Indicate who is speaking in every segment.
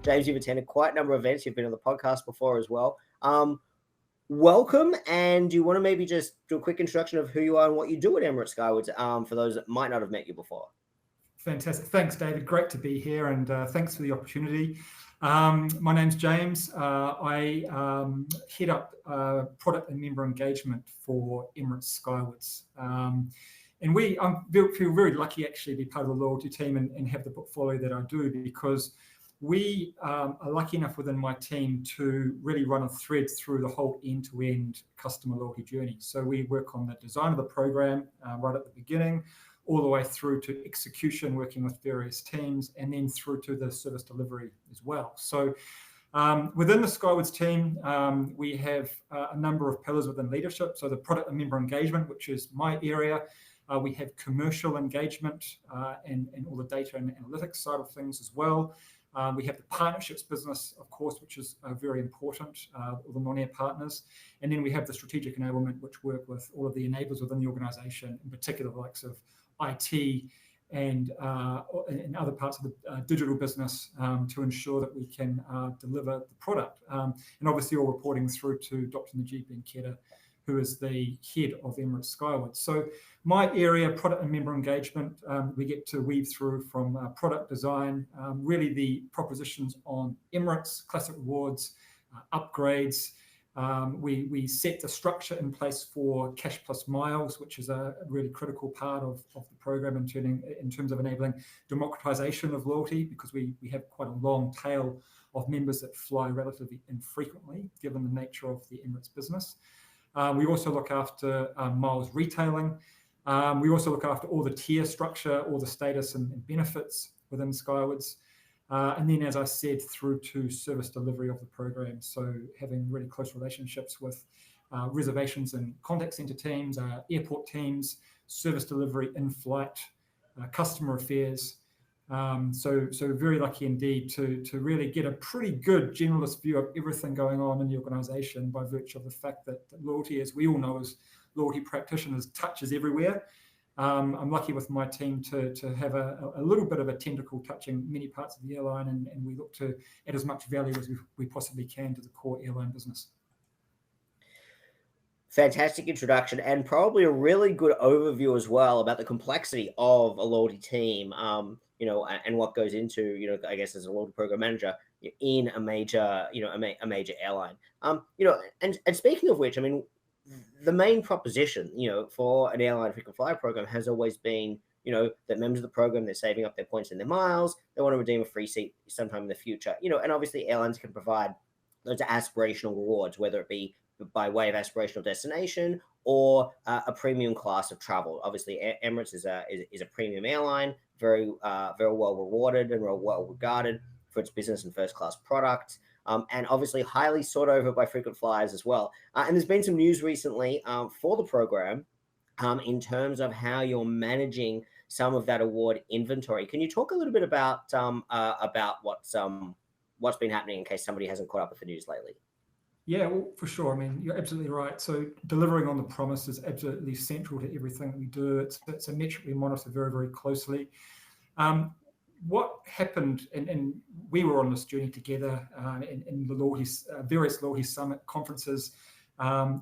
Speaker 1: James, you've attended quite a number of events. You've been on the podcast before as well. Welcome, and do you want to maybe just do a quick introduction of who you are and what you do at Emirates Skywards for those that might not have met you before?
Speaker 2: Fantastic. Thanks, David. Great to be here, and thanks for the opportunity. My name's James. I head up product and member engagement for Emirates Skywards. And I feel very lucky actually to be part of the loyalty team and have the portfolio that I do, because we are lucky enough within my team to really run a thread through the whole end-to-end customer loyalty journey. So we work on the design of the program right at the beginning, all the way through to execution, working with various teams, and then through to the service delivery as well. So within the Skywards team, we have a number of pillars within leadership. So the product and member engagement, which is my area. We have commercial engagement and all the data and analytics side of things as well. We have the partnerships business, of course, which is very important, all the non-air partners. And then we have the strategic enablement, which work with all of the enablers within the organization, in particular the likes of IT and other parts of the digital business to ensure that we can deliver the product. And obviously all reporting through to Dr. Najib Ben-Khedr, who is the head of Emirates Skywards. So my area, product and member engagement, we get to weave through from product design, really the propositions on Emirates, Classic Rewards, upgrades. We set the structure in place for cash plus miles, which is a really critical part of the program in terms of enabling democratization of loyalty, because we have quite a long tail of members that fly relatively infrequently, given the nature of the Emirates business. We also look after miles retailing. We also look after all the tier structure, all the status and benefits within Skywards. And then, as I said, through to service delivery of the program. So having really close relationships with reservations and contact center teams, airport teams, service delivery, in-flight, customer affairs. So very lucky indeed to really get a pretty good generalist view of everything going on in the organization, by virtue of the fact that loyalty, as we all know as loyalty practitioners, touches everywhere. I'm lucky with my team to have a little bit of a tentacle touching many parts of the airline, and we look to add as much value as we possibly can to the core airline business.
Speaker 1: Fantastic introduction, and probably a really good overview as well about the complexity of a loyalty team, and what goes into, I guess, as a loyalty program manager in a major, a major airline. And speaking of which, I mean, the main proposition, for an airline frequent flyer program has always been, that members of the program, they're saving up their points and their miles, they want to redeem a free seat sometime in the future, and obviously airlines can provide those aspirational rewards, whether it be by way of aspirational destination or a premium class of travel. Obviously, Emirates is a premium airline, very well rewarded and well regarded for its business and first class product. And obviously highly sought over by frequent flyers as well. And there's been some news recently for the program in terms of how you're managing some of that award inventory. Can you talk a little bit about what's been happening, in case somebody hasn't caught up with the news lately?
Speaker 2: Yeah, well, for sure. I mean, you're absolutely right. So delivering on the promise is absolutely central to everything that we do. It's a metric we monitor very, very closely. What happened, and we were on this journey together in the various loyalty summit conferences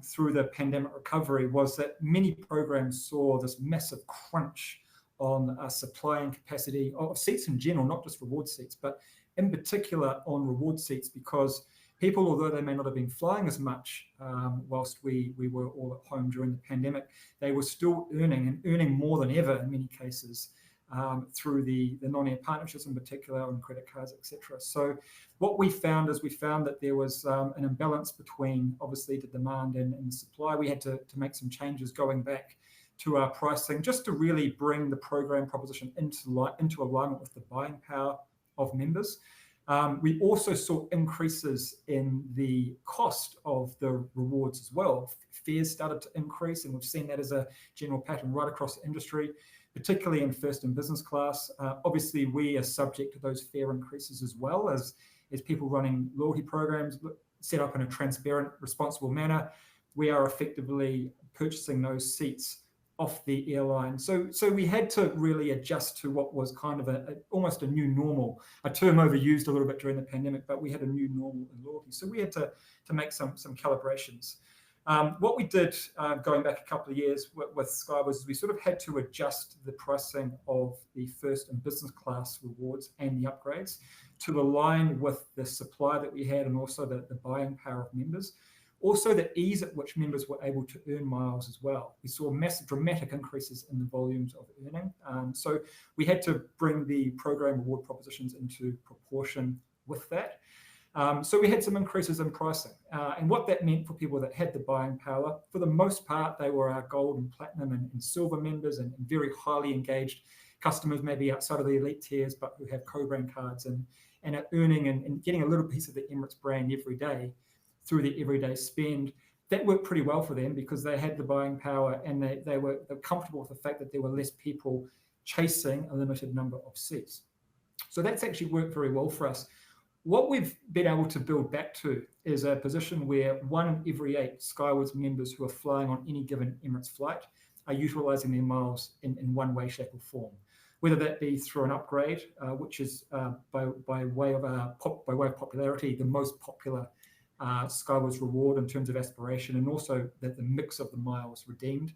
Speaker 2: through the pandemic recovery, was that many programs saw this massive crunch on supply and capacity of seats in general, not just reward seats, but in particular on reward seats, because people, although they may not have been flying as much whilst we were all at home during the pandemic, they were still earning more than ever in many cases through the non-air partnerships in particular, on credit cards, etc. So what we found that there was an imbalance between obviously the demand and the supply. We had to make some changes going back to our pricing, just to really bring the program proposition into alignment with the buying power of members. We also saw increases in the cost of the rewards as well. Fares started to increase, and we've seen that as a general pattern right across the industry, particularly in first and business class. Obviously, we are subject to those fare increases as well, as people running loyalty programs set up in a transparent, responsible manner. We are effectively purchasing those seats off the airline. So we had to really adjust to what was kind of almost a new normal, a term overused a little bit during the pandemic, but we had a new normal in loyalty. So we had to make some calibrations. What we did going back a couple of years with Skywards is we sort of had to adjust the pricing of the first and business class rewards and the upgrades to align with the supply that we had and also the buying power of members. Also, the ease at which members were able to earn miles as well. We saw massive, dramatic increases in the volumes of earning. So we had to bring the program reward propositions into proportion with that. So we had some increases in pricing. And what that meant for people that had the buying power, for the most part, they were our gold and platinum and silver members and very highly engaged customers, maybe outside of the elite tiers, but who have co-brand cards and are earning and getting a little piece of the Emirates brand every day through the everyday spend. That worked pretty well for them because they had the buying power and they were comfortable with the fact that there were less people chasing a limited number of seats. So that's actually worked very well for us. What we've been able to build back to is a position where 1 in every 8 Skywards members who are flying on any given Emirates flight are utilising their miles in one way, shape or form, whether that be through an upgrade, which is by way of popularity, the most popular Skywards reward in terms of aspiration, and also the mix of the miles redeemed,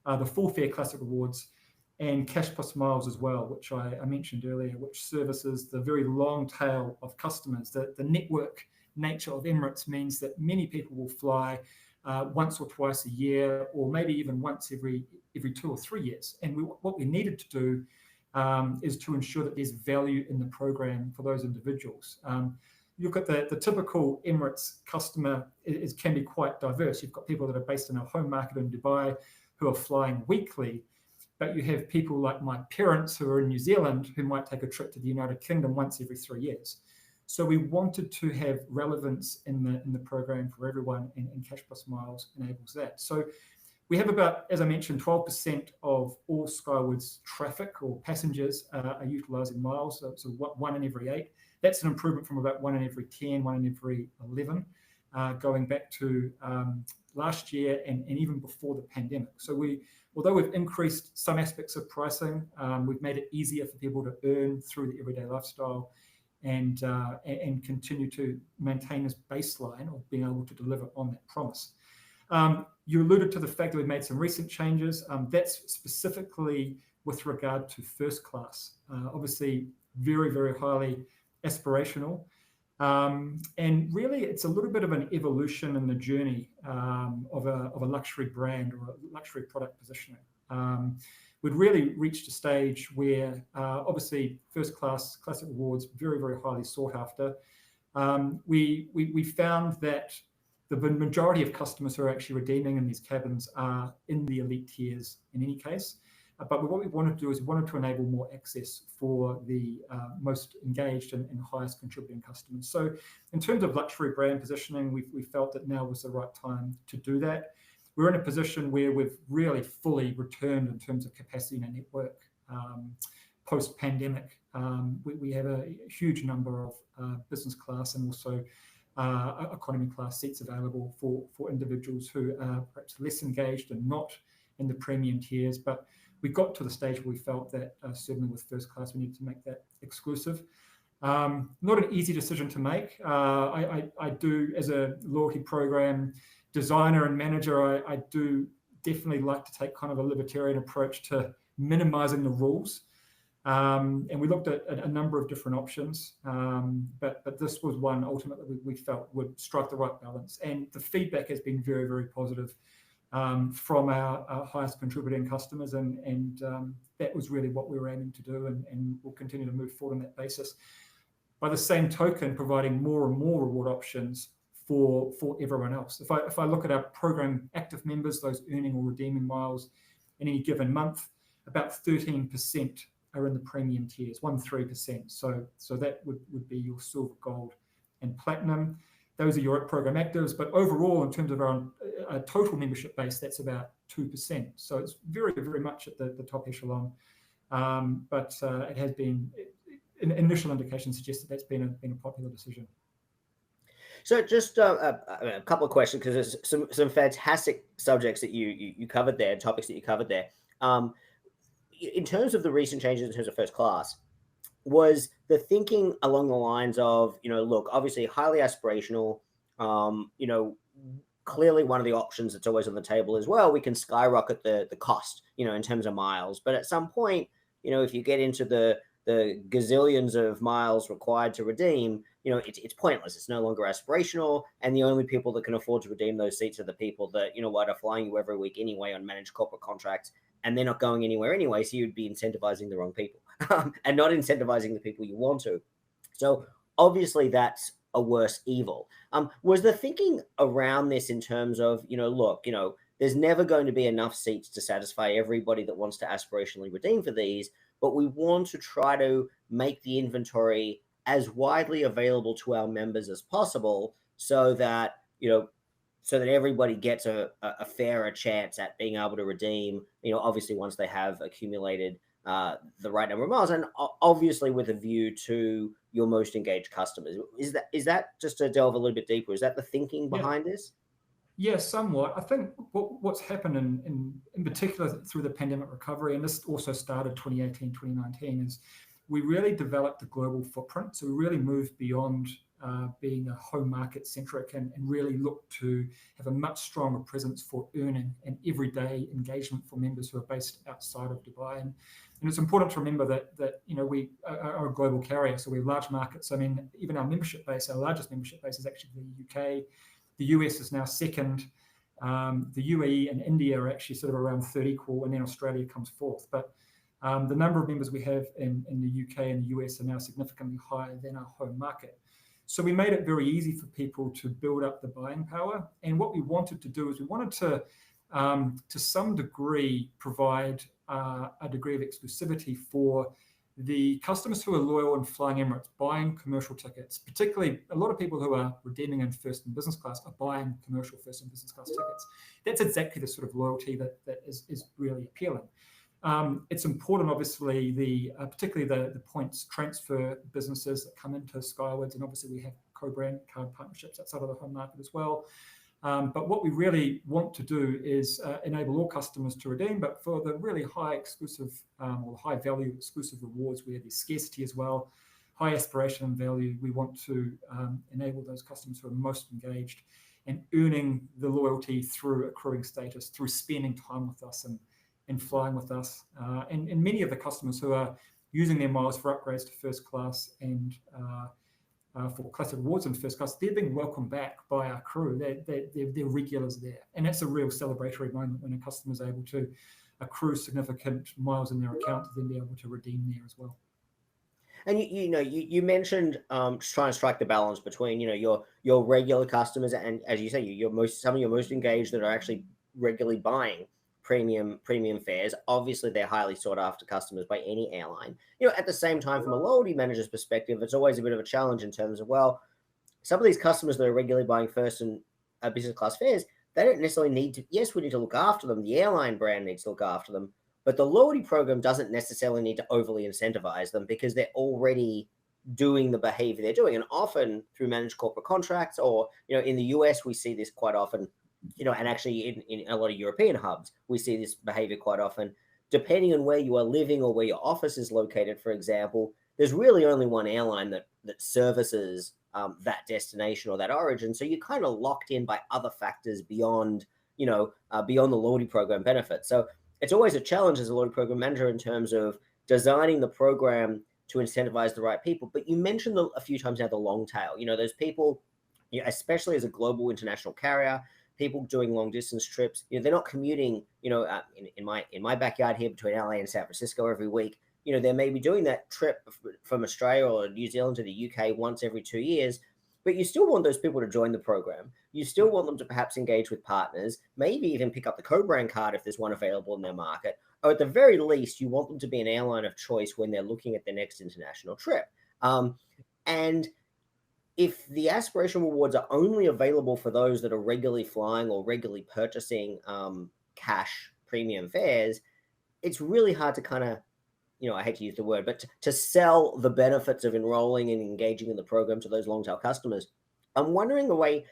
Speaker 2: the full fare classic rewards, and cash plus miles as well, which I mentioned earlier, which services the very long tail of customers. The network nature of Emirates means that many people will fly once or twice a year, or maybe even once every 2 or 3 years. And what we needed to do is to ensure that there's value in the program for those individuals. You look at the typical Emirates customer can be quite diverse. You've got people that are based in our home market in Dubai who are flying weekly, but you have people like my parents who are in New Zealand who might take a trip to the United Kingdom once every 3 years. So we wanted to have relevance in the program for everyone, and Cash Plus Miles enables that. So we have about, as I mentioned, 12% of all Skywards traffic or passengers are utilising miles, so 1 in every 8. That's an improvement from about 1 in every 10, 1 in every 11, going back to last year and even before the pandemic. So although we've increased some aspects of pricing, we've made it easier for people to earn through the everyday lifestyle and continue to maintain this baseline of being able to deliver on that promise. You alluded to the fact that we've made some recent changes. That's specifically with regard to first class. Obviously, very, very highly aspirational. And really, it's a little bit of an evolution in the journey of a luxury brand or a luxury product positioning. We'd really reached a stage where, obviously, first class classic rewards, very, very highly sought after. We found that the majority of customers who are actually redeeming in these cabins are in the elite tiers in any case. But what we wanted to do is we wanted to enable more access for the most engaged and highest contributing customers. So in terms of luxury brand positioning, we felt that now was the right time to do that. We're in a position where we've really fully returned in terms of capacity in our network post-pandemic. We have a huge number of business class and also economy class seats available for individuals who are perhaps less engaged and not in the premium tiers. But we got to the stage where we felt that certainly with first class, we needed to make that exclusive. Not an easy decision to make. I do, as a loyalty program designer and manager, I do definitely like to take kind of a libertarian approach to minimizing the rules. And we looked at a number of different options, but this was one ultimately we felt would strike the right balance. And the feedback has been very, very positive from our highest contributing customers, and that was really what we were aiming to do, and we'll continue to move forward on that basis. By the same token, providing more and more reward options for everyone else. If I look at our program active members, those earning or redeeming miles in any given month, about 13% are in the premium tiers, 13%. So that would be your silver, gold, and platinum. Those are your program actives, but overall, in terms of our total membership base, that's about 2%. So it's very, very much at the top echelon. But it has been, initial indications suggest that that's been a popular decision.
Speaker 1: So just a couple of questions, because there's some fantastic subjects that you covered there, topics that you covered there. Um, in terms of the recent changes in terms of first class, was the thinking along the lines of, look, obviously highly aspirational, clearly one of the options that's always on the table as well, we can skyrocket the cost, in terms of miles. But at some point, if you get into the gazillions of miles required to redeem, it's pointless. It's no longer aspirational. And the only people that can afford to redeem those seats are the people that, are flying you every week anyway on managed corporate contracts, and they're not going anywhere anyway. So you'd be incentivizing the wrong people and not incentivizing the people you want to. So obviously that's a worse evil. Was the thinking around this in terms of, look, there's never going to be enough seats to satisfy everybody that wants to aspirationally redeem for these, but we want to try to make the inventory as widely available to our members as possible, so that, so that everybody gets a fairer chance at being able to redeem, obviously once they have accumulated the right number of miles, and obviously with a view to your most engaged customers. Is that just to delve a little bit deeper? Is that the thinking behind this?
Speaker 2: Yeah, somewhat. I think what's happened in particular through the pandemic recovery, and this also started 2018, 2019, is we really developed a global footprint. So we really moved beyond being a home market centric, and really look to have a much stronger presence for earning and everyday engagement for members who are based outside of Dubai. And it's important to remember that we are a global carrier, so we have large markets. I mean, even our membership base, our largest membership base is actually the UK. The US is now second. The UAE and India are actually sort of around third equal, and then Australia comes fourth. But the number of members we have in the UK and the US are now significantly higher than our home market. So we made it very easy for people to build up the buying power. And what we wanted to do is we wanted to some degree, provide a degree of exclusivity for the customers who are loyal and flying Emirates, buying commercial tickets. Particularly, a lot of people who are redeeming in first and business class are buying commercial first and business class tickets. That's exactly the sort of loyalty that is really appealing. It's important, obviously, particularly the points transfer businesses that come into Skywards, and obviously we have co-brand card partnerships outside of the home market as well. But what we really want to do is enable all customers to redeem, but for the really high exclusive or high value exclusive rewards where there's scarcity as well, high aspiration and value, we want to enable those customers who are most engaged and earning the loyalty through accruing status, through spending time with us and flying with us. And many of the customers who are using their miles for upgrades to first class and for classic rewards in first class, they're being welcomed back by our crew. They're regulars there. And that's a real celebratory moment when a customer is able to accrue significant miles in their account to then be able to redeem there as well.
Speaker 1: And you mentioned just trying to strike the balance between your regular customers and, as you say, some of your most engaged that are actually regularly buying premium fares. Obviously, they're highly sought after customers by any airline. At the same time, from a loyalty manager's perspective, it's always a bit of a challenge in terms of, well, some of these customers that are regularly buying first and business class fares, they don't necessarily need to. Yes, we need to look after them. The airline brand needs to look after them, but the loyalty program doesn't necessarily need to overly incentivize them, because they're already doing the behavior they're doing, and often through managed corporate contracts, or in the US we see this quite often. And actually in a lot of European hubs, we see this behavior quite often. Depending on where you are living or where your office is located, for example, there's really only one airline that services that destination or that origin. So you're kind of locked in by other factors beyond the loyalty program benefits. So it's always a challenge as a loyalty program manager in terms of designing the program to incentivize the right people. But you mentioned a few times now the long tail. Those people, especially as a global international carrier, people doing long distance trips, they're not commuting, in my backyard here between LA and San Francisco every week. They may be doing that trip from Australia or New Zealand to the UK once every 2 years, but you still want those people to join the program. You still want them to perhaps engage with partners, maybe even pick up the co-brand card if there's one available in their market, or at the very least, you want them to be an airline of choice when they're looking at their next international trip. And if the aspiration rewards are only available for those that are regularly flying or regularly purchasing cash premium fares, it's really hard to kind of, I hate to use the word, but to sell the benefits of enrolling and engaging in the program to those long tail customers. I'm wondering the way,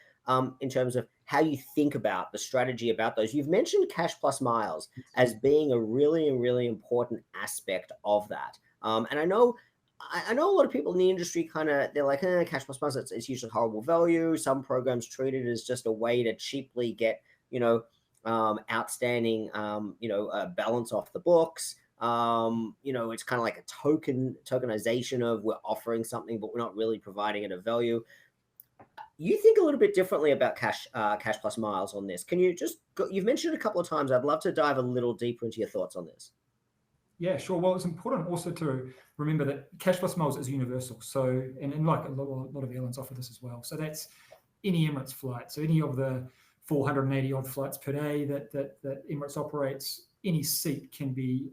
Speaker 1: in terms of how you think about the strategy about those. You've mentioned cash plus miles as being a really important aspect of that. And I know a lot of people in the industry kind of they're like, cash plus miles, it's usually horrible value. Some programs treat it as just a way to cheaply get, outstanding, balance off the books. It's kind of like a tokenization of we're offering something, but we're not really providing it a value. You think a little bit differently about cash plus miles on this. Can you just you've mentioned it a couple of times. I'd love to dive a little deeper into your thoughts on this.
Speaker 2: Yeah, sure. Well, it's important also to remember that cash plus miles is universal. So, and like a lot of airlines offer this as well. So that's any Emirates flight. So any of the 480 odd flights per day that Emirates operates, any seat can be,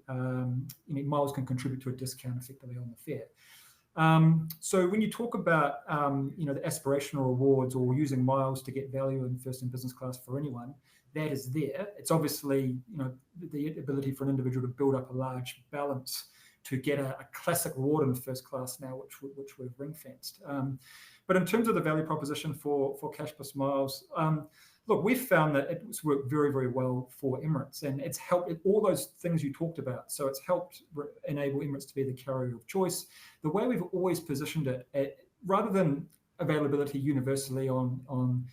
Speaker 2: miles can contribute to a discount effectively on the fare. So when you talk about, the aspirational rewards or using miles to get value in first and business class for anyone, that is there. It's obviously, the ability for an individual to build up a large balance to get a classic reward in first class now, which we've ring-fenced. But in terms of the value proposition for cash plus miles, look, we've found that it's worked very, very well for Emirates, and it's helped all those things you talked about. So it's helped enable Emirates to be the carrier of choice. The way we've always positioned it, rather than availability universally on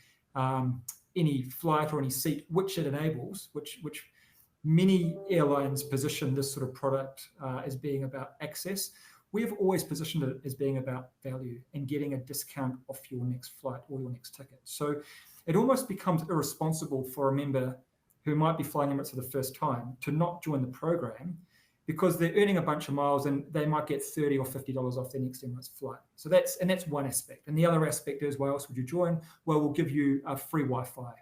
Speaker 2: any flight or any seat, which it enables, which many airlines position this sort of product as being about access. We've always positioned it as being about value and getting a discount off your next flight or your next ticket. So it almost becomes irresponsible for a member who might be flying Emirates for the first time to not join the program because they're earning a bunch of miles and they might get $30 or $50 off their next Emirates flight. So that's one aspect. And the other aspect is, why else would you join? Well, we'll give you a free Wi-Fi.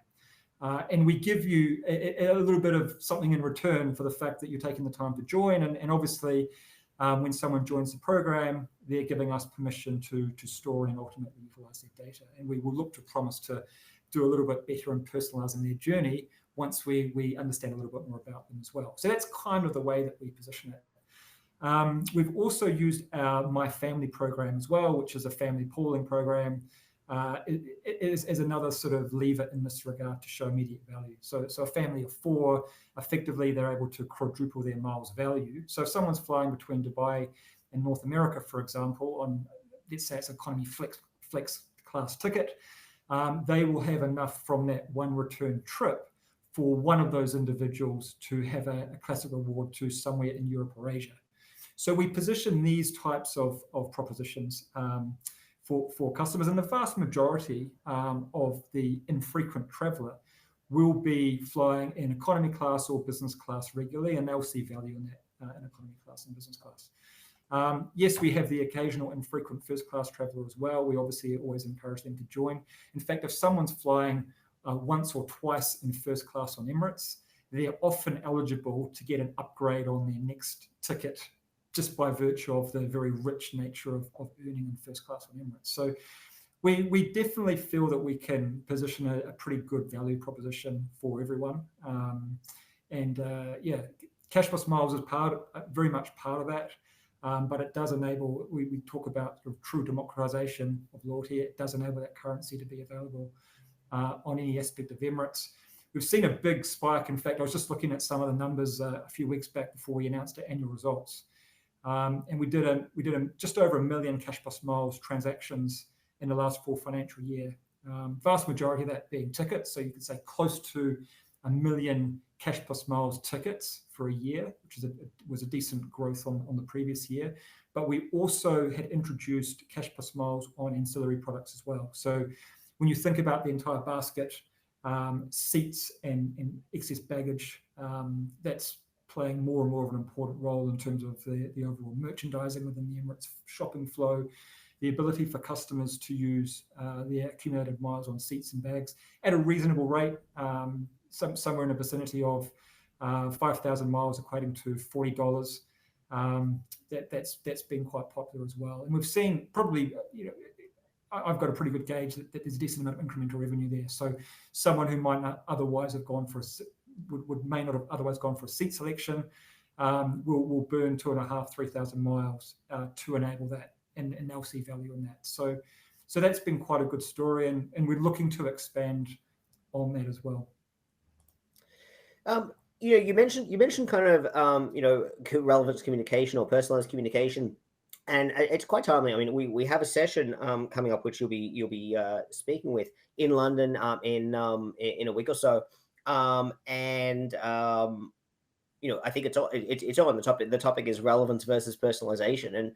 Speaker 2: And we give you a little bit of something in return for the fact that you're taking the time to join. And obviously, when someone joins the program, they're giving us permission to store and ultimately utilize their data. And we will look to promise to do a little bit better in personalizing their journey once we understand a little bit more about them as well. So that's kind of the way that we position it. We've also used our My Family program as well, which is a family pooling program. It is another sort of lever in this regard to show immediate value. So a family of 4, effectively, they're able to quadruple their miles value. So if someone's flying between Dubai and North America, for example, on, let's say it's economy flex class ticket, they will have enough from that one return trip for one of those individuals to have a classic reward to somewhere in Europe or Asia. So we position these types of propositions for customers, and the vast majority of the infrequent traveler will be flying in economy class or business class regularly, and they'll see value in that in economy class and business class. Yes, we have the occasional infrequent first class traveler as well. We obviously always encourage them to join. In fact, if someone's flying once or twice in first class on Emirates, they're often eligible to get an upgrade on their next ticket just by virtue of the very rich nature of earning in first class on Emirates. So we definitely feel that we can position a pretty good value proposition for everyone. Cash plus miles is very much part of that. But it does enable, we talk about sort of true democratization of loyalty. It does enable that currency to be available on any aspect of Emirates. We've seen a big spike. In fact, I was just looking at some of the numbers a few weeks back before we announced our annual results. And we did just over 1 million cash plus miles transactions in the last full financial year. Vast majority of that being tickets. So you could say close to 1 million cash plus miles tickets for a year, which was a decent growth on the previous year. But we also had introduced cash plus miles on ancillary products as well. So when you think about the entire basket, seats and excess baggage, that's playing more and more of an important role in terms of the overall merchandising within the Emirates shopping flow, the ability for customers to use the accumulated miles on seats and bags at a reasonable rate, somewhere in the vicinity of 5,000 miles equating to $40. That's been quite popular as well. And we've seen probably, I've got a pretty good gauge that there's a decent amount of incremental revenue there. So someone who might not otherwise have gone for may not have otherwise gone for a seat selection will burn 2,500-3,000 miles to enable that, and they'll see value in that. So So that's been quite a good story, and we're looking to expand on that as well.
Speaker 1: You mentioned kind of relevance communication or personalized communication, and it's quite timely. I mean, we have a session coming up which you'll be speaking with in London in a week or so, and I think it's on the topic. The topic is relevance versus personalization, and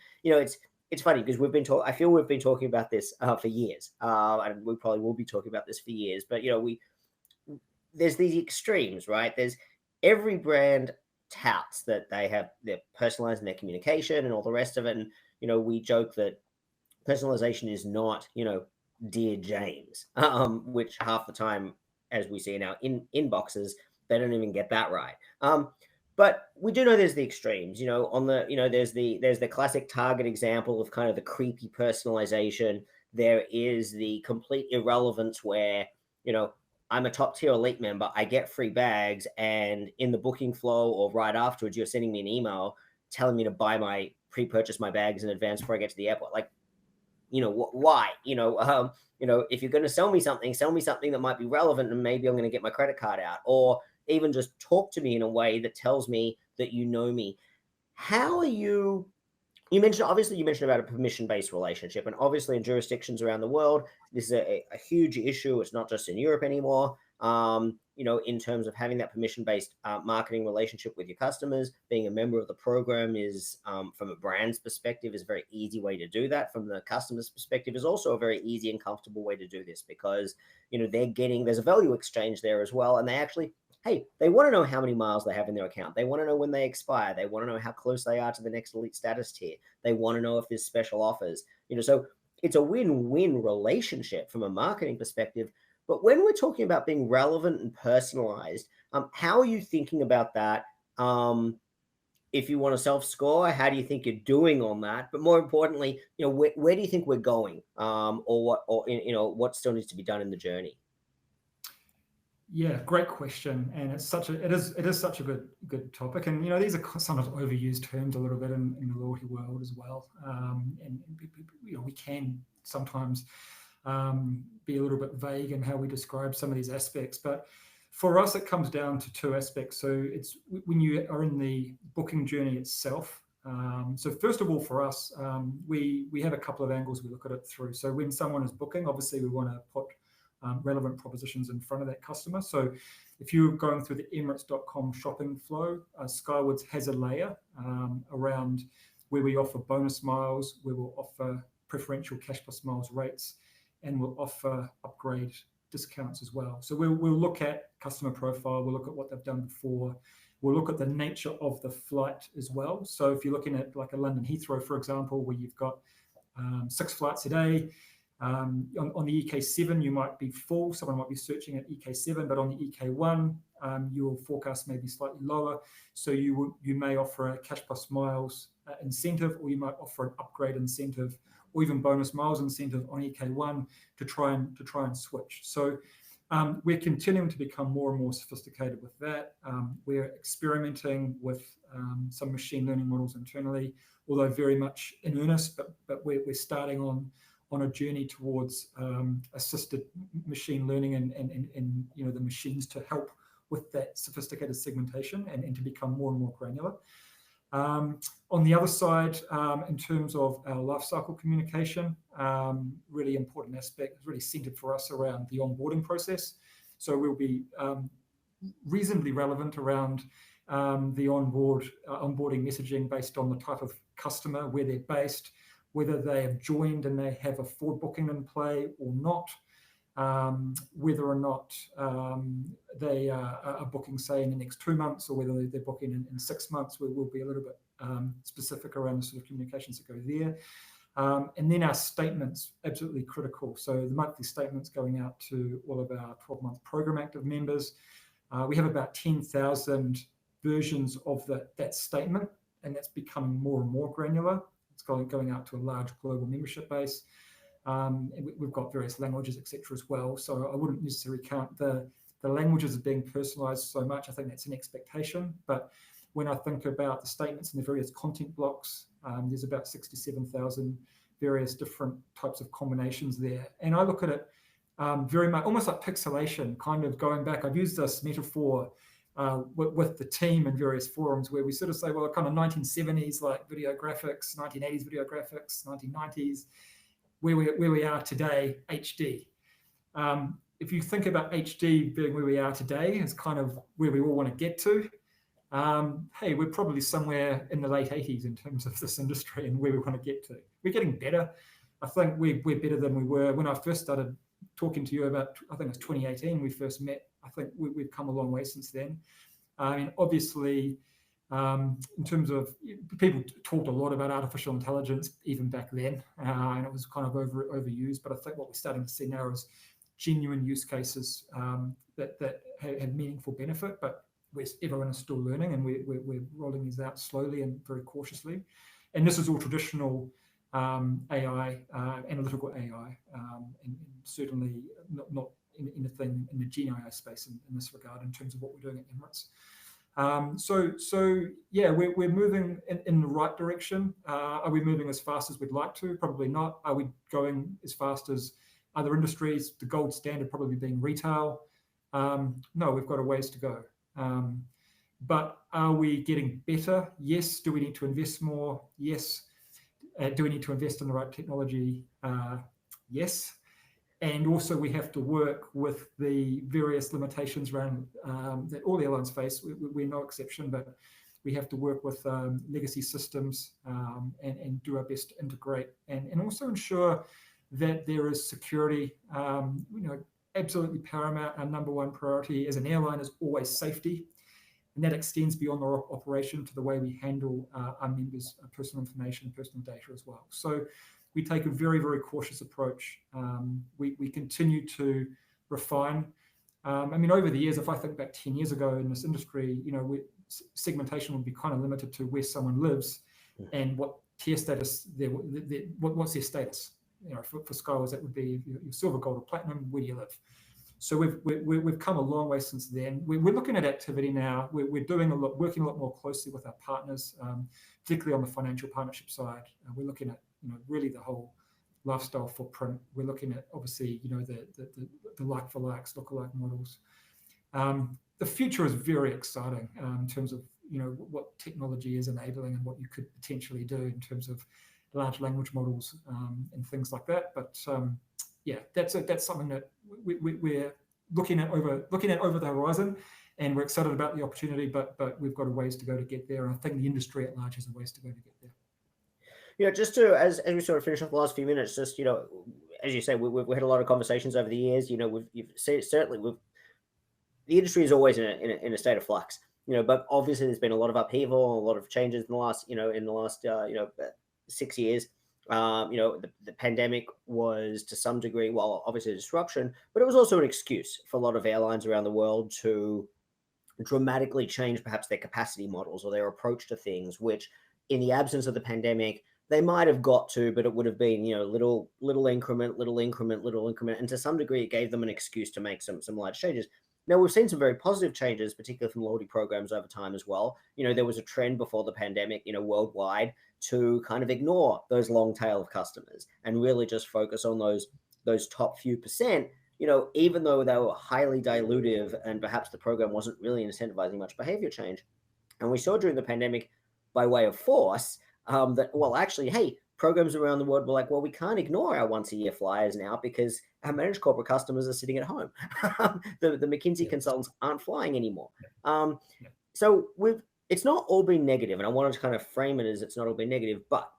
Speaker 1: it's funny because I feel we've been talking about this for years, and we probably will be talking about this for years. But there's these extremes, right? There's every brand touts that they're personalizing their communication and all the rest of it, and we joke that personalization is not dear James, which half the time, as we see in our inboxes, they don't even get that right. But we do know there's the extremes, there's the classic Target example of kind of the creepy personalization. There is the complete irrelevance where, I'm a top tier elite member, I get free bags, and in the booking flow or right afterwards, you're sending me an email telling me to pre-purchase my bags in advance before I get to the airport. Like, why? If you're going to sell me something that might be relevant, and maybe I'm going to get my credit card out, or even just talk to me in a way that tells me that you know me. How are you mentioned about a permission-based relationship, and obviously in jurisdictions around the world, this is a huge issue. It's not just in Europe anymore. In terms of having that permission-based marketing relationship with your customers, being a member of the program is, from a brand's perspective, is a very easy way to do that. From the customer's perspective, is also a very easy and comfortable way to do this, because there's a value exchange there as well, and they want to know how many miles they have in their account. They want to know when they expire. They want to know how close they are to the next elite status tier. They want to know if there's special offers. So it's a win-win relationship from a marketing perspective. But when we're talking about being relevant and personalized, how are you thinking about that? If you want to self-score, how do you think you're doing on that? But more importantly, where do you think we're going, or what still needs to be done in the journey?
Speaker 2: Yeah, great question, and it is such a good topic, and these are sometimes overused terms a little bit in the loyalty world as well, and we can sometimes be a little bit vague in how we describe some of these aspects, but for us it comes down to two aspects. So it's when you are in the booking journey itself. So first of all, for us, we have a couple of angles we look at it through. So when someone is booking, obviously we want to put relevant propositions in front of that customer. So if you're going through the Emirates.com shopping flow, Skywards has a layer around where we offer bonus miles, where we'll offer preferential cash plus miles rates, and we'll offer upgrade discounts as well. So we'll look at customer profile, we'll look at what they've done before, we'll look at the nature of the flight as well. So if you're looking at like a London Heathrow, for example, where you've got 6 flights a day, on the EK7 you might be full, someone might be searching at EK7, but on the EK1 your forecast may be slightly lower, so you may offer a cash plus miles incentive, or you might offer an upgrade incentive, or even bonus miles incentive on EK1 to try and switch. So we're continuing to become more and more sophisticated with that. We're experimenting with some machine learning models internally, although very much in earnest, but we're starting on a journey towards assisted machine learning and the machines to help with that sophisticated segmentation and to become more and more granular. On the other side, in terms of our lifecycle communication, really important aspect, really centered for us around the onboarding process. So we'll be reasonably relevant around the onboarding messaging based on the type of customer, where they're based, whether they have joined and they have a forward booking in play or not, whether or not they are booking, say, in the next 2 months, or whether they're booking in 6 months. We will be a little bit specific around the sort of communications that go there. And then our statements, absolutely critical. So the monthly statements going out to all of our 12-month program active members. We have about 10,000 versions of that statement, and that's becoming more and more granular. It's going out to a large global membership base. And we've got various languages, etc. as well. So I wouldn't necessarily count the languages as being personalized so much. I think that's an expectation. But when I think about the statements and the various content blocks, there's about 67,000 various different types of combinations there. And I look at it very much almost like pixelation, kind of going back. I've used this metaphor with the team in various forums where we sort of say, well, kind of 1970s like video graphics, 1980s video graphics, 1990s, where we are today, HD. If you think about HD being where we are today, it's kind of where we all want to get to. Hey, we're probably somewhere in the late 80s in terms of this industry and where we want to get to. We're getting better. I think we're better than we were when I first started talking to you about, I think it was 2018 we first met. I think we've come a long way since then. And obviously, in terms of, people talked a lot about artificial intelligence even back then, and it was kind of overused. But I think what we're starting to see now is genuine use cases that have meaningful benefit, but everyone is still learning, and we're rolling these out slowly and very cautiously. And this is all traditional AI, analytical AI, and certainly not anything in the Gen AI space in this regard in terms of what we're doing at Emirates. So yeah, we're moving in the right direction. Are we moving as fast as we'd like to? Probably not. Are we going as fast as other industries? The gold standard probably being retail. No, we've got a ways to go. But are we getting better? Yes. Do we need to invest more? Yes. Do we need to invest in the right technology? Yes. And also we have to work with the various limitations around that all the airlines face. We're no exception, but we have to work with legacy systems and do our best to integrate and also ensure that there is security. Absolutely paramount. Our number one priority as an airline is always safety. And that extends beyond our operation to the way we handle our members' personal information, personal data as well. So we take a very, very cautious approach. We continue to refine. Over the years, if I think back 10 years ago in this industry, segmentation would be kind of limited to where someone lives and what tier status, what's their status. For Skywards, that would be your silver, gold, or platinum. Where do you live? So we've come a long way since then. We're looking at activity now. We're working a lot more closely with our partners, particularly on the financial partnership side. We're looking at really the whole lifestyle footprint. We're looking at obviously the like for likes, lookalike models. The future is very exciting in terms of what technology is enabling and what you could potentially do in terms of large language models and things like that. But yeah, that's something that we're looking at over the horizon, and we're excited about the opportunity. But we've got a ways to go to get there. And I think the industry at large has a ways to go to get there.
Speaker 1: Just to as we sort of finish off the last few minutes, just as you say, we've had a lot of conversations over the years. The industry is always in a state of flux. But obviously there's been a lot of upheaval, a lot of changes in the last 6 years. The pandemic was to some degree, well, obviously a disruption, but it was also an excuse for a lot of airlines around the world to dramatically change perhaps their capacity models or their approach to things, which in the absence of the pandemic, they might have got to, but it would have been, little increment. And to some degree, it gave them an excuse to make some large changes. Now, we've seen some very positive changes, particularly from loyalty programs over time as well. There was a trend before the pandemic, worldwide, to kind of ignore those long tail of customers and really just focus on those top few percent, even though they were highly dilutive and perhaps the program wasn't really incentivizing much behavior change. And we saw during the pandemic, by way of force, that, well, actually, hey, programs around the world were like, well, we can't ignore our once-a-year flyers now because our managed corporate customers are sitting at home. the McKinsey consultants aren't flying anymore. So it's not all been negative, and I wanted to kind of frame it as it's not all been negative, but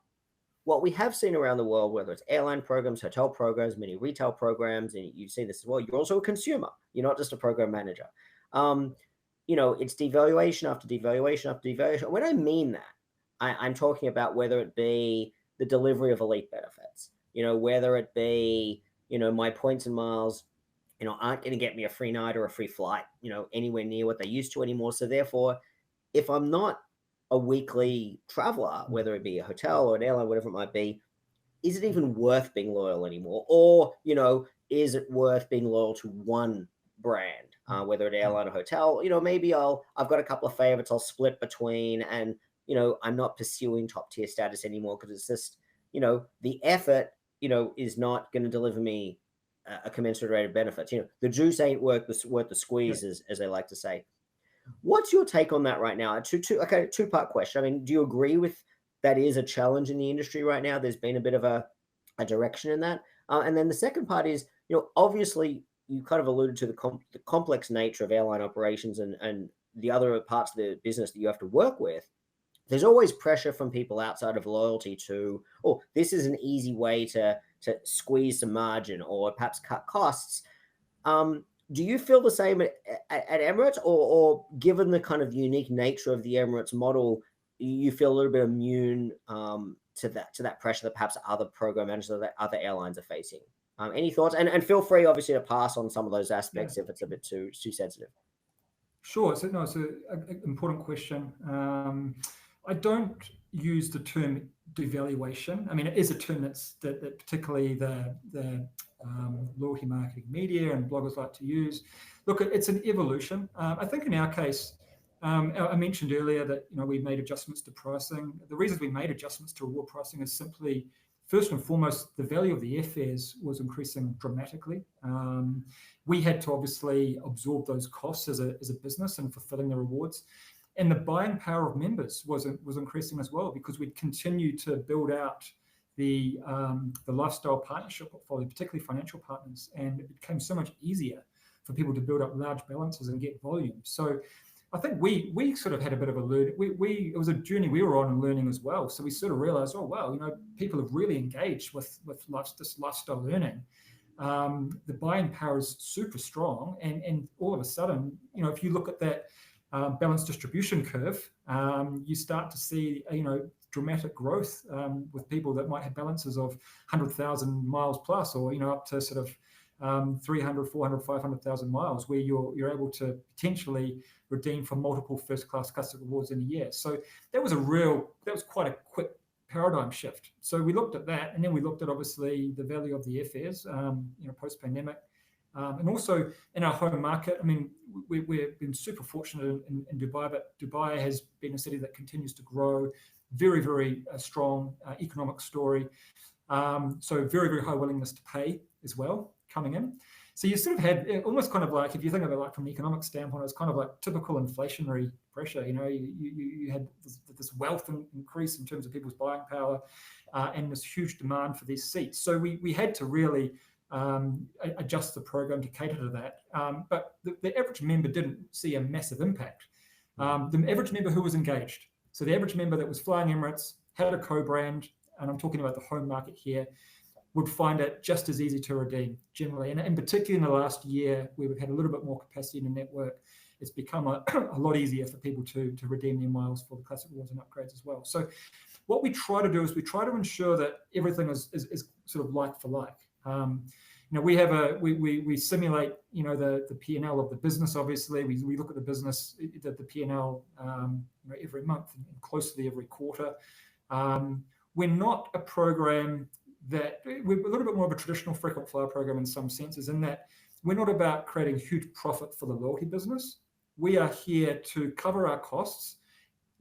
Speaker 1: what we have seen around the world, whether it's airline programs, hotel programs, many retail programs, and you see this as well, you're also a consumer. You're not just a program manager. It's devaluation after devaluation after devaluation. When I mean that, I'm talking about whether it be the delivery of elite benefits, whether it be, my points and miles, aren't going to get me a free night or a free flight, anywhere near what they used to anymore. So therefore, if I'm not a weekly traveler, whether it be a hotel or an airline, whatever it might be, is it even worth being loyal anymore? Or, is it worth being loyal to one brand, whether it's airline or hotel? Maybe I've got a couple of favorites I'll split between, and, I'm not pursuing top tier status anymore because it's just, the effort, is not going to deliver me a commensurate rate of benefits. The juice ain't worth the squeeze, as they like to say. What's your take on that right now? Two-part question. I mean, do you agree with that is a challenge in the industry right now? There's been a bit of a direction in that. And then the second part is, obviously you kind of alluded to the complex nature of airline operations and the other parts of the business that you have to work with. There's always pressure from people outside of loyalty to, oh, this is an easy way to squeeze some margin or perhaps cut costs. Do you feel the same at Emirates, or given the kind of unique nature of the Emirates model, you feel a little bit immune to that pressure that perhaps other program managers or that other airlines are facing? Any thoughts? And feel free, obviously, to pass on some of those aspects if it's a bit too sensitive.
Speaker 2: Sure. So no, it's an important question. I don't use the term devaluation. I mean, it is a term that particularly the loyalty marketing media and bloggers like to use. Look, it's an evolution. I think in our case, I mentioned earlier that we made adjustments to pricing. The reasons we made adjustments to reward pricing is simply, first and foremost, the value of the airfares was increasing dramatically. We had to obviously absorb those costs as a business and fulfilling the rewards. And the buying power of members was increasing as well, because we'd continue to build out the lifestyle partnership portfolio, particularly financial partners, and it became so much easier for people to build up large balances and get volume. So I think we sort of had a bit of a learn. It was a journey we were on and learning as well. So we sort of realized, oh wow, people have really engaged with this lifestyle earning. The buying power is super strong, and all of a sudden, if you look at that balanced distribution curve, you start to see dramatic growth with people that might have balances of 100,000 miles plus, or up to sort of 300, 400, 500,000 miles, where you're able to potentially redeem for multiple first-class customer rewards in a year. So that was quite a quick paradigm shift. So we looked at that, and then we looked at obviously the value of the airfares, post-pandemic. And also in our home market, I mean, we've been super fortunate in Dubai, but Dubai has been a city that continues to grow, very, very strong economic story. So very, very high willingness to pay as well coming in. So you sort of had almost kind of like, if you think of it like from an economic standpoint, it's kind of like typical inflationary pressure. You had this wealth increase in terms of people's buying power and this huge demand for these seats. So we had to really adjust the program to cater to that. But the average member didn't see a massive impact. The average member who was engaged, so the average member that was flying Emirates, had a co-brand, and I'm talking about the home market here, would find it just as easy to redeem generally. And particularly in the last year, where we've had a little bit more capacity in the network, it's become a lot easier for people to redeem their miles for the classic rewards and upgrades as well. So what we try to do is we try to ensure that everything is sort of like for like. We simulate the P&L of the business. Obviously, we look at the business, the P&L every month and closely every quarter. We're not a program that we're a little bit more of a traditional frequent flyer program in some senses, in that we're not about creating huge profit for the loyalty business. We are here to cover our costs,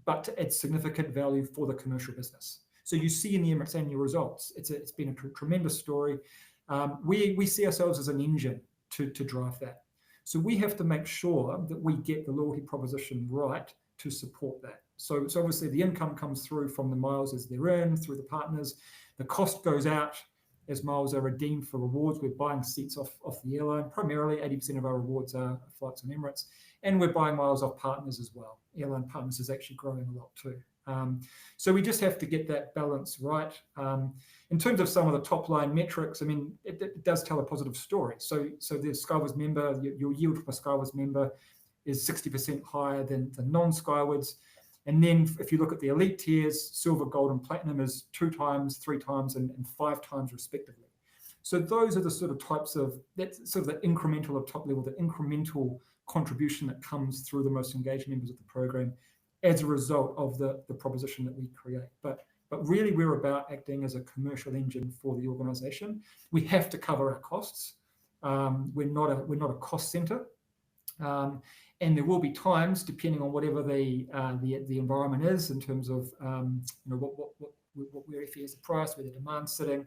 Speaker 2: but to add significant value for the commercial business. So you see in the Emirates annual results, it's been a tremendous story. We see ourselves as an engine to drive that. So we have to make sure that we get the loyalty proposition right to support that. So obviously the income comes through from the miles as they're earned through the partners. The cost goes out as miles are redeemed for rewards. We're buying seats off the airline. Primarily 80% of our rewards are flights on Emirates. And we're buying miles off partners as well. Airline partners is actually growing a lot too. So we just have to get that balance right. In terms of some of the top line metrics, I mean, it does tell a positive story. So the Skywards member, your yield per Skywards member is 60% higher than the non-Skywards. And then if you look at the elite tiers, silver, gold, and platinum is 2 times, 3 times, and 5 times respectively. So those are the sort of types of, that's sort of the incremental of top level, the incremental contribution that comes through the most engaged members of the program as a result of the proposition that we create. But really we're about acting as a commercial engine for the organization. We have to cover our costs. We're not a cost center. And there will be times, depending on whatever the environment is in terms of what where FE is the price, where the demand's sitting,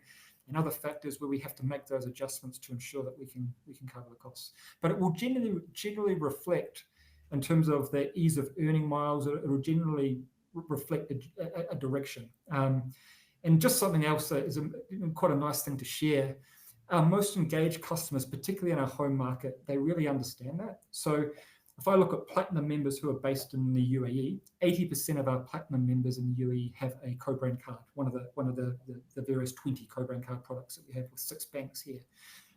Speaker 2: and other factors where we have to make those adjustments to ensure that we can cover the costs. But it will generally reflect, in terms of the ease of earning miles, it will generally reflect a direction. And just something else that is quite a nice thing to share. Our most engaged customers, particularly in our home market, they really understand that. So if I look at Platinum members who are based in the UAE, 80% of our Platinum members in the UAE have a co-brand card, one of the various 20 co-brand card products that we have with 6 banks here.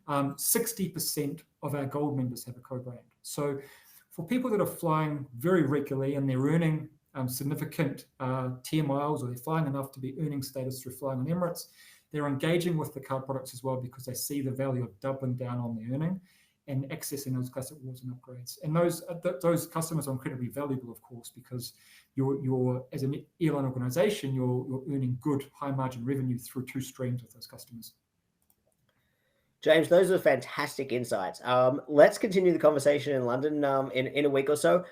Speaker 2: 60% of our Gold members have a co-brand. So for people that are flying very regularly and they're earning significant tier miles, or they're flying enough to be earning status through flying on Emirates, they're engaging with the card products as well because they see the value of doubling down on the earning and accessing those classic rewards and upgrades. And those customers are incredibly valuable, of course, because you're as an airline organization, you're earning good high margin revenue through 2 streams with those customers.
Speaker 1: James, those are fantastic insights. Let's continue the conversation in London in a week or so.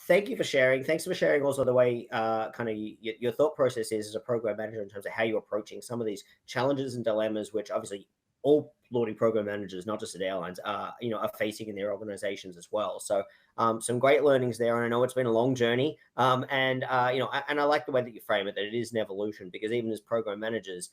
Speaker 1: Thank you for sharing. Thanks for sharing also the way kind of your thought process is as a program manager in terms of how you're approaching some of these challenges and dilemmas, which obviously all loyalty program managers, not just at airlines, are facing in their organizations as well. So some great learnings there, and I know it's been a long journey. And I like the way that you frame it, that it is an evolution, because even as program managers,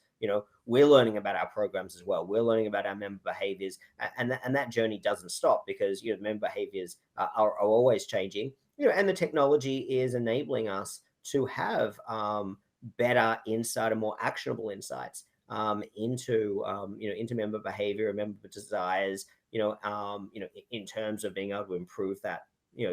Speaker 1: we're learning about our programs as well. We're learning about our member behaviors, and that journey doesn't stop, because member behaviors are always changing. And the technology is enabling us to have better insight and more actionable insights into member behavior and member desires, in terms of being able to improve that,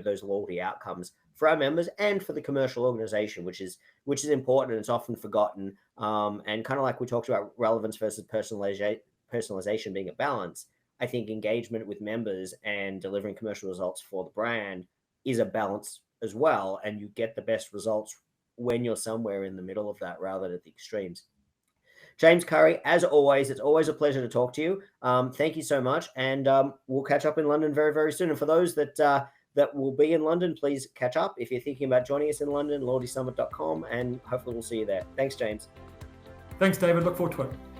Speaker 1: those loyalty outcomes for our members and for the commercial organization, which is important, and it's often forgotten. And kind of like we talked about relevance versus personalization being a balance, I think engagement with members and delivering commercial results for the brand is a balance as well. And you get the best results when you're somewhere in the middle of that rather than at the extremes. James Curry, as always, it's always a pleasure to talk to you. Thank you so much. And we'll catch up in London very, very soon. And for those that will be in London, please catch up. If you're thinking about joining us in London, loyaltysummit.com, and hopefully we'll see you there. Thanks, James.
Speaker 2: Thanks, David. Look forward to it.